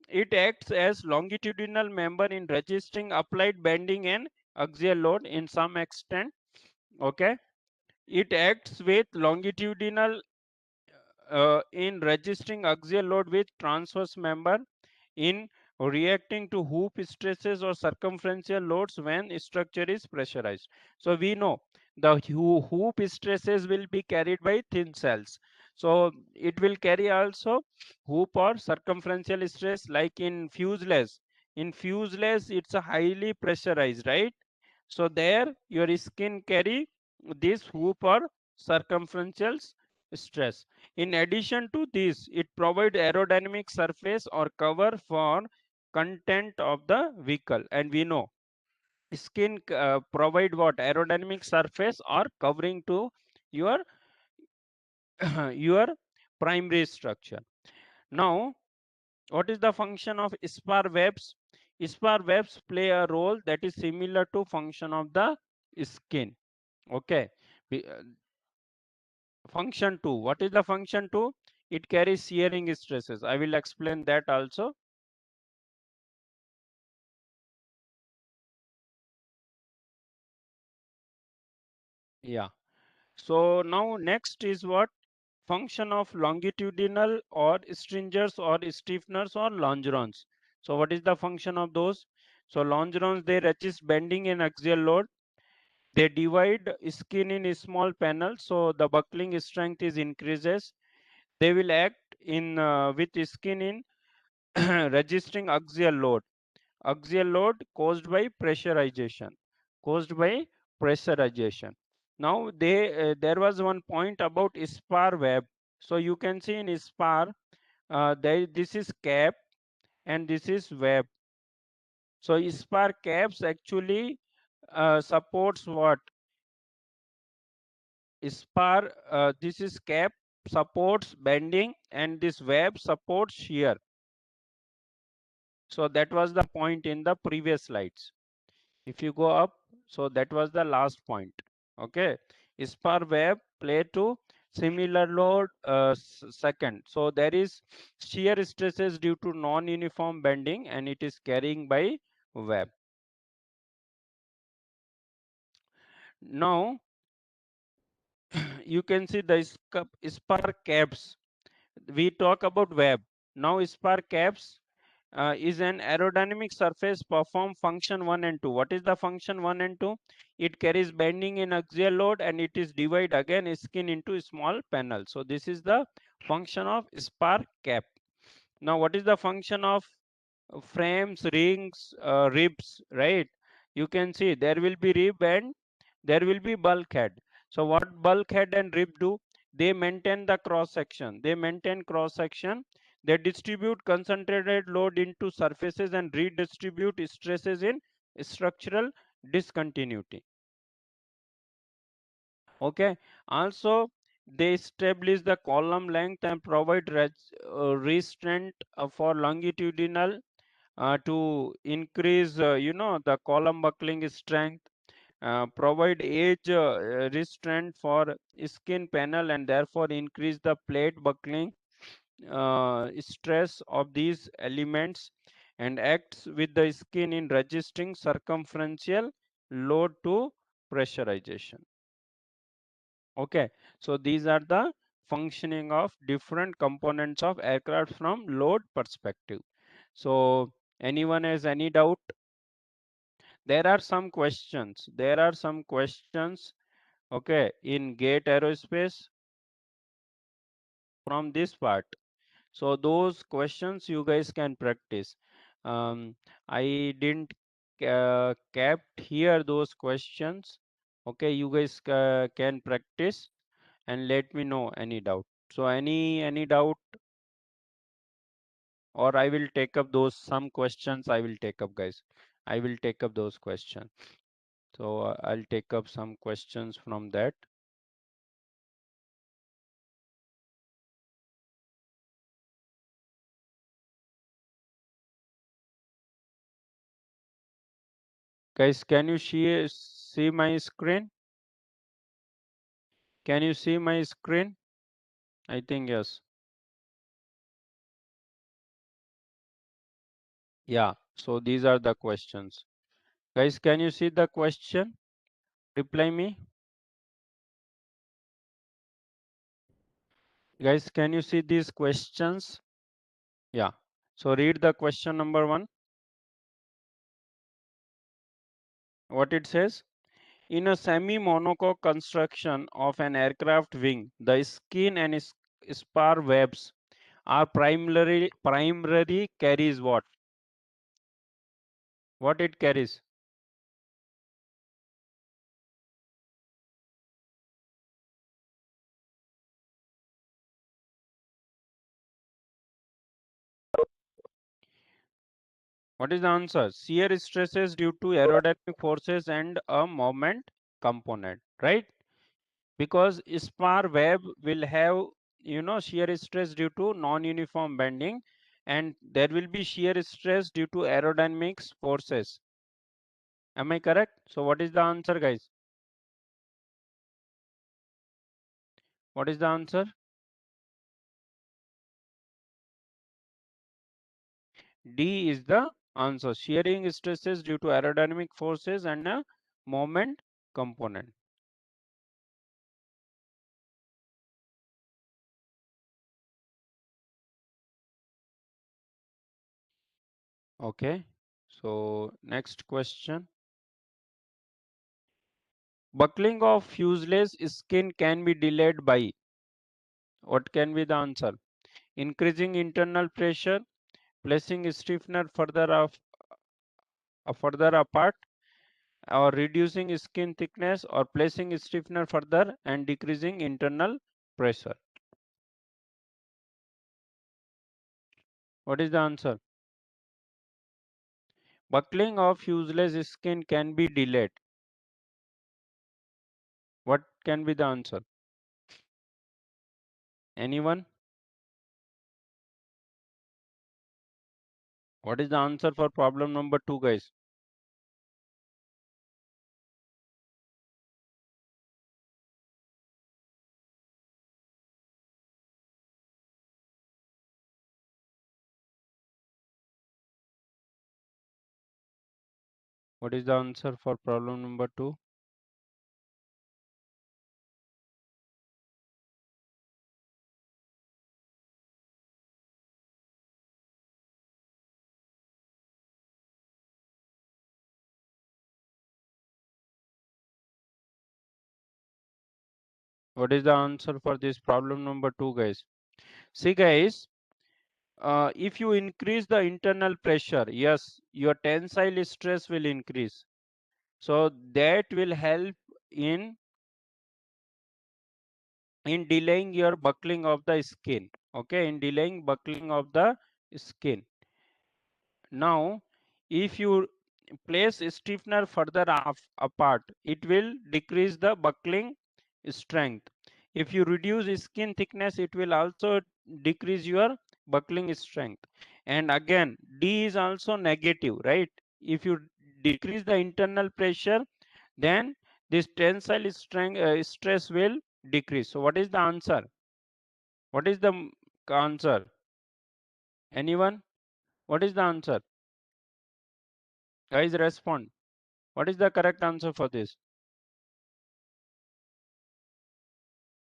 It acts as longitudinal member in resisting applied bending and axial load in some extent. Okay, it acts with longitudinal in resisting axial load with transverse member in reacting to hoop stresses or circumferential loads when structure is pressurized. So we know the hoop stresses will be carried by thin cells. So it will carry also hoop or circumferential stress like in fuselage. In fuselage, it's a highly pressurized, right? So there your skin carry this hoop or circumferential stress. In addition to this, it provides aerodynamic surface or cover for content of the vehicle. And we know skin provide what aerodynamic surface or covering to your your primary structure. Now, what is the function of spar webs? Spar webs play a role that is similar to function of the skin. Okay. Function 2. What is the function 2? It carries shearing stresses. I will explain that also. Yeah. So now next is what? Function of longitudinal or stringers or stiffeners or longerons. So what is the function of those? So longerons, they resist bending and axial load. They divide skin in small panels, so the buckling strength is increases. They will act in with skin in registering axial load caused by pressurization. Now there was one point about spar web. So you can see in spar this is cap and this is web. So spar caps actually supports what? Spar, this is cap supports bending and this web supports shear. So that was the point in the previous slides. If you go up, so that was the last point. Okay. Spar web play to similar load second. So there is shear stresses due to non-uniform bending and it is carrying by web. Now you can see the spar caps. We talk about web. Now spar caps is an aerodynamic surface perform function 1 and 2. What is the function 1 and 2? It carries bending in axial load and it is divide again skin into small panel. So this is the function of spar cap. Now what is the function of frames, rings, ribs, right? You can see there will be rib and there will be bulkhead. So what bulkhead and rib do? They maintain the cross section. They maintain cross section. They distribute concentrated load into surfaces and redistribute stresses in structural discontinuity. Okay. Also, they establish the column length and provide restraint for longitudinal to increase the column buckling strength, provide edge restraint for skin panel and therefore increase the plate buckling stress of these elements, and acts with the skin in resisting circumferential load to pressurization. Okay, so these are the functioning of different components of aircraft from load perspective. So anyone has any doubt? There are some questions, okay, in gate aerospace from this part. So those questions you guys can practice. I didn't kept here those questions. Okay, you guys can practice and let me know any doubt. So any doubt, or I will take up those some questions I will take up, guys. I will take up those questions. So I'll take up some questions from that. Guys, can you see my screen? Can you see my screen? I think yes. Yeah. So these are the questions. Guys, can you see the question? Reply me. Guys, can you see these questions? Yeah. So read the question number 1. What it says? In a semi-monocoque construction of an aircraft wing, the skin and spar webs are primary carries what? What it carries? What is the answer? Shear stresses due to aerodynamic forces and a moment component, right? Because spar web will have shear stress due to non-uniform bending, and there will be shear stress due to aerodynamics forces. Am I correct? So what is the answer, guys? What is the answer? D is the answer. Shearing stresses due to aerodynamic forces and a moment component. Okay. So next question. Buckling of fuselage skin can be delayed by, what can be the answer? Increasing internal pressure, placing stiffener further apart, or reducing skin thickness, or placing stiffener further and decreasing internal pressure. What is the answer? Buckling of fuselage skin can be delayed. What can be the answer? Anyone? What is the answer for problem number 2, guys? What is the answer for problem number 2? What is the answer for this problem number 2, guys? See, guys, if you increase the internal pressure, yes, your tensile stress will increase. So that will help in delaying your buckling of the skin. Okay, in delaying buckling of the skin. Now, if you place stiffener further apart, it will decrease the buckling strength. If you reduce skin thickness, it will also decrease your buckling strength. And again, D is also negative, right? If you decrease the internal pressure, then this tensile strength stress will decrease. So what is the answer? What is the answer? Anyone? What is the answer? Guys, respond. What is the correct answer for this?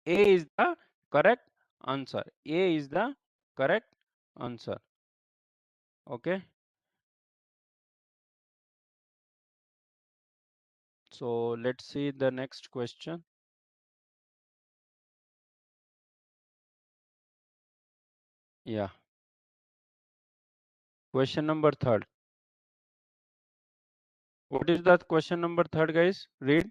A is the correct answer. A is the correct answer. Okay. So let's see the next question. Yeah. Question number third. What is that question number third, guys? Read.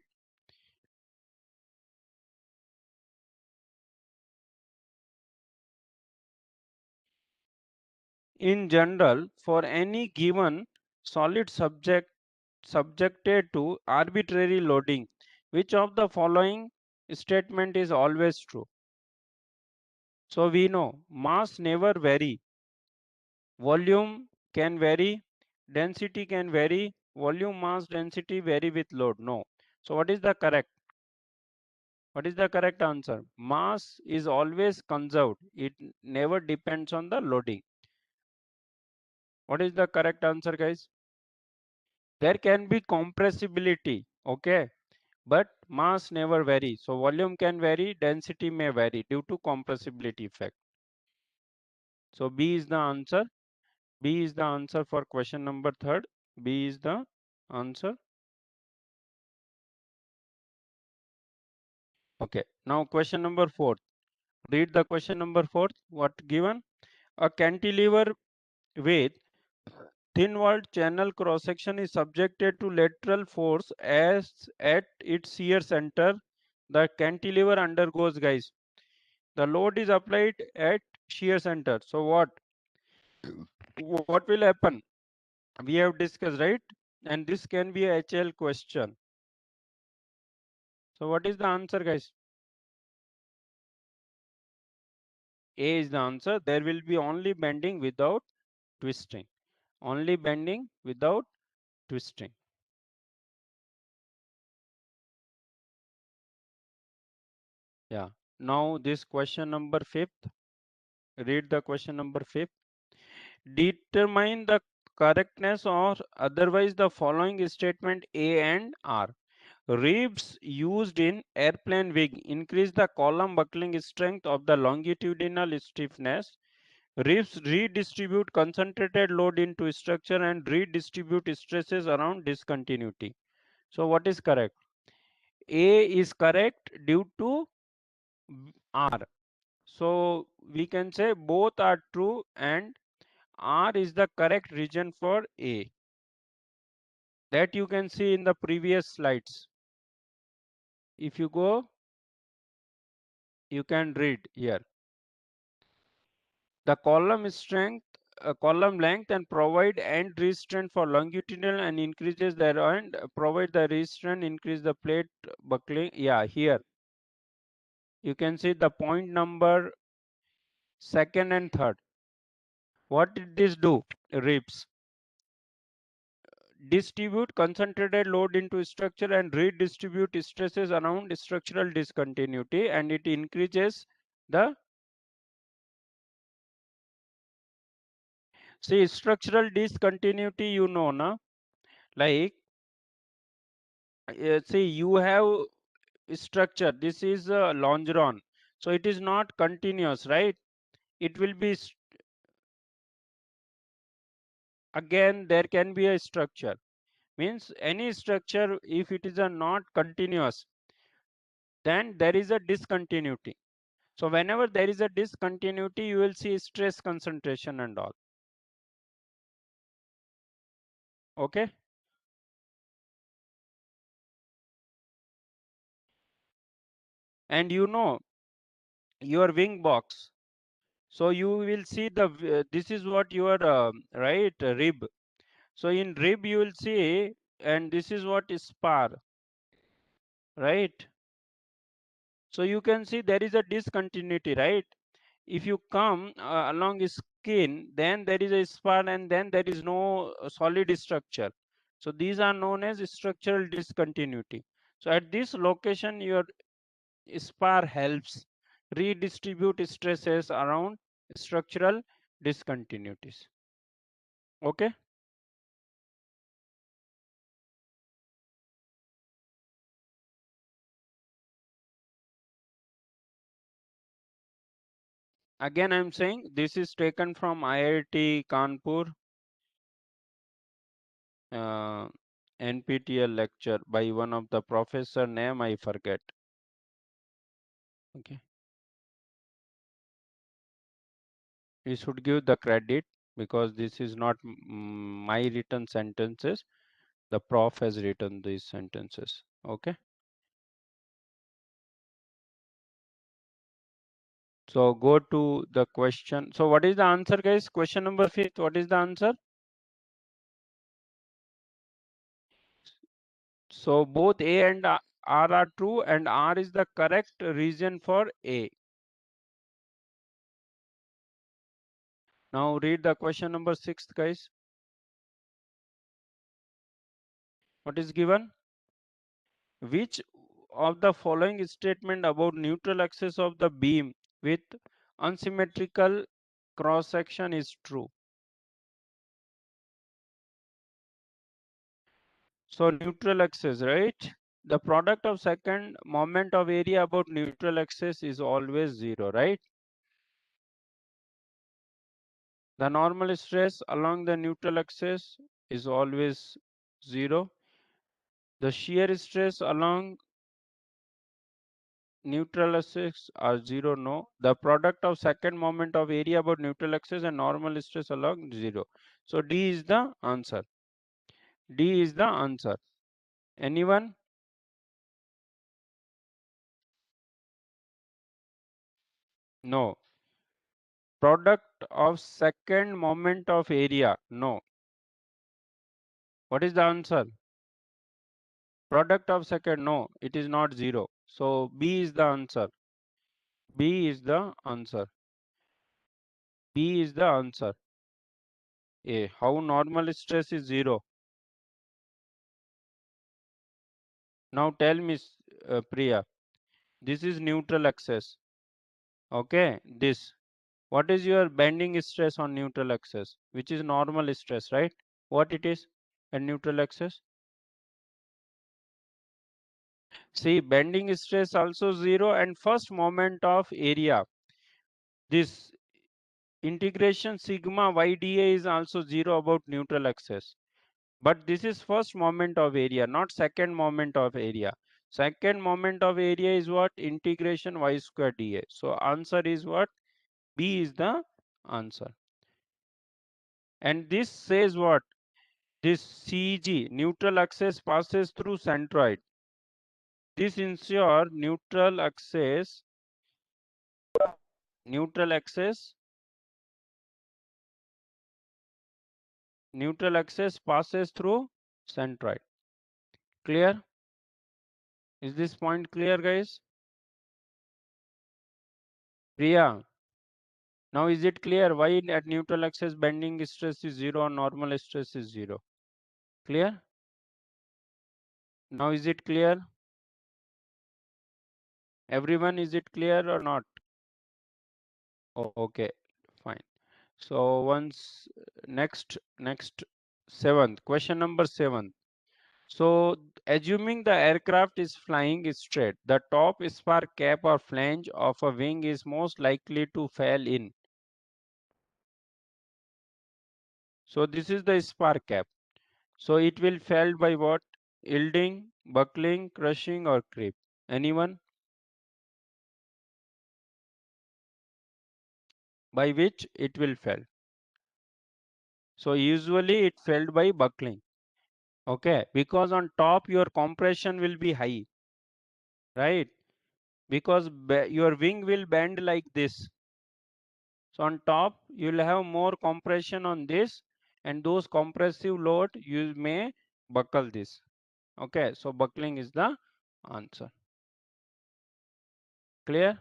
In general, for any given solid subjected to arbitrary loading, which of the following statement is always true? So we know mass never vary, volume can vary, density can vary, volume, mass, density vary with load. No. So what is the correct? What is the correct answer? Mass is always conserved. It never depends on the loading. What is the correct answer, guys? There can be compressibility, okay, but mass never vary. So volume can vary, density may vary due to compressibility effect. So B is the answer. B is the answer for question number third. B is the answer. Okay. Now question number fourth. Read the question number fourth. What given? A cantilever with thin walled channel cross section is subjected to lateral force as at its shear center. The cantilever undergoes, guys. The load is applied at shear center. So what will happen? We have discussed, right? And this can be a HL question. So what is the answer, guys? A is the answer. There will be only bending without twisting. Only bending without twisting. Yeah. Now this question number fifth. Read the question number fifth. Determine the correctness or otherwise the following statement A and R. Ribs used in airplane wing increase the column buckling strength of the longitudinal stiffness. Ribs redistribute concentrated load into structure and redistribute stresses around discontinuity. So what is correct? A is correct due to R. So we can say both are true and R is the correct region for A. That you can see in the previous slides. If you go, you can read here. The column strength, column length and provide end restraint for longitudinal and increases the end, provide the restraint, increase the plate buckling. Yeah, here you can see the point number second and third. What did this do? Ribs distribute concentrated load into structure and redistribute stresses around structural discontinuity, and it increases the see structural discontinuity, you know na, like see you have structure, this is a longeron, so it is not continuous, right? It will be again there can be a structure, means any structure if it is a not continuous, then there is a discontinuity. So whenever there is a discontinuity, you will see stress concentration and all. Okay. And you know your wing box. So you will see the this is what your right rib. So in rib you will see, and this is what is spar, right? So you can see there is a discontinuity, right? If you come along skin, then there is a spar and then there is no solid structure. So these are known as structural discontinuity. So at this location, your spar helps redistribute stresses around structural discontinuities. Okay. Again, I'm saying this is taken from IIT Kanpur uh, NPTEL lecture by one of the professor name I forget. Okay. We should give the credit because this is not my written sentences. The prof has written these sentences. Okay. So go to the question. So what is the answer, guys? Question number 5. What is the answer? So both A and R are true, and R is the correct reason for A. Now read the question number 6, guys. What is given? Which of the following statement about neutral axis of the beam with unsymmetrical cross section is true? So neutral axis, right? The product of second moment of area about neutral axis is always 0, right? The normal stress along the neutral axis is always 0. The shear stress along neutral axis are 0, no. The product of second moment of area about neutral axis and normal stress along 0. So D is the answer. D is the answer. Anyone? No. Product of second moment of area. No. What is the answer? Product of second. No, it is not 0. So B is the answer. B is the answer. B is the answer. A. How normal stress is 0? Now tell me, Priya. This is neutral axis. Okay. This. What is your bending stress on neutral axis? Which is normal stress, right? What it is at neutral axis? See, bending stress also 0 and first moment of area. This integration sigma YdA is also 0 about neutral axis. But this is first moment of area, not second moment of area. Second moment of area is what? Integration y square dA. So answer is what? B is the answer. And this says what? This CG, neutral axis passes through centroid. This ensure neutral axis passes through centroid. Clear? Is this point clear, guys? Priya, now is it clear why at neutral axis bending stress is 0 and normal stress is 0? Clear? Now is it clear? Everyone, is it clear or not? Okay, fine. So once next seventh question number 7. So assuming the aircraft is flying straight, the top spar cap or flange of a wing is most likely to fall in. So this is the spar cap. So it will fall by what? Yielding, buckling, crushing or creep. Anyone? By which it will fall. So usually it failed by buckling. Okay, because on top your compression will be high, right? Because your wing will bend like this. So on top you'll have more compression on this, and those compressive load you may buckle this. Okay, so buckling is the answer. Clear?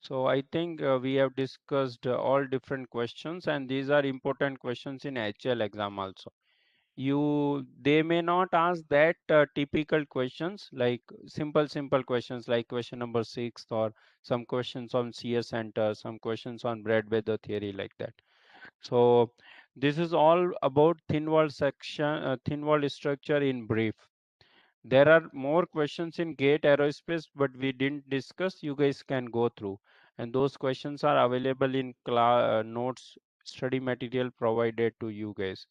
So I think we have discussed all different questions, and these are important questions in HL exam also. They may not ask that typical questions like simple questions like question number 6, or some questions on CS center, some questions on bread weather theory, like that. So this is all about thin wall structure in brief. There are more questions in GATE Aerospace, but we didn't discuss. You guys can go through, and those questions are available in notes, study material provided to you guys.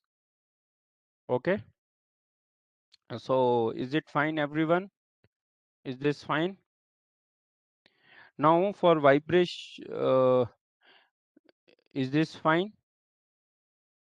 Okay. So is it fine, everyone? Is this fine? Now for vibration, is this fine?